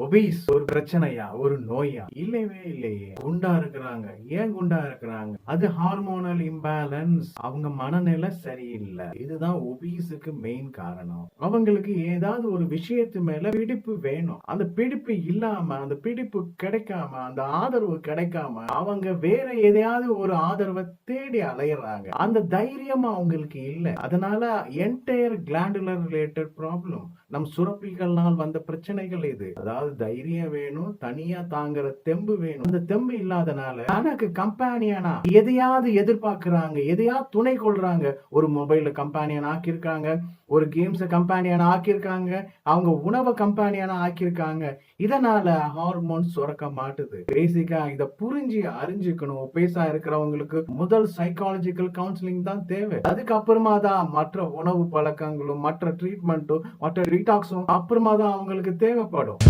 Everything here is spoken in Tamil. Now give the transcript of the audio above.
ஒபீஸ் ஒரு பிரச்சனையா, ஒரு நோயா? இல்லவே இல்லையே. குண்டா இருக்கிறாங்க. ஏன் குண்டா இருக்கிறாங்க? அது ஹார்மோனல் இம்பேலன்ஸ். அவங்க மனநிலை சரியில்லை. இதுதான் ஒபீஸுக்கு மெயின் காரணம். அவங்களுக்கு ஏதாவது ஒரு விஷயத்து மேல பிடிப்பு வேணும். அந்த பிடிப்பு இல்லாம, அந்த பிடிப்பு கிடைக்காம, அந்த ஆதரவு கிடைக்காம அவங்க வேற எதையாவது ஒரு ஆதரவை தேடி அலையறாங்க. அந்த தைரியம் அவங்களுக்கு இல்ல. அதனால என்டையர் கிளாண்டுலர் ரிலேட்டட் ப்ராப்ளம், நம் சுரப்பிகள்னால் வந்த பிரச்சனைகள் இது. அதாவது தைரியம் வேணும், தனியா தாங்குற தெம்பு வேணும். அந்த தெம்பு இல்லாதனால தனக்கு கம்பானியனா எதையாவது எதிர்பார்க்கிறாங்க, எதையாவது துணை கொள்றாங்க. ஒரு மொபைல கம்பானியன் ஆக்கியிருக்காங்க, ஒரு கேம்ஸ் கம்பானியன் ஆக்கியிருக்காங்க, அவங்க உணவை கம்பானியனா ஆக்கியிருக்காங்க. இதனால ஹார்மோன் சுரக்க மாட்டுது. பேசிக்கா இத புரிஞ்சு அறிஞ்சுக்கணும். ஒபேஸா இருக்கிறவங்களுக்கு முதல் சைக்காலஜிக்கல் கவுன்சிலிங் தான் தேவை. அதுக்கப்புறமா தான் மற்ற உணவு பழக்கங்களும், மற்ற ட்ரீட்மெண்ட்டும், மற்ற டீடாக்ஸும் அப்புறமா தான் அவங்களுக்கு தேவைப்படும்.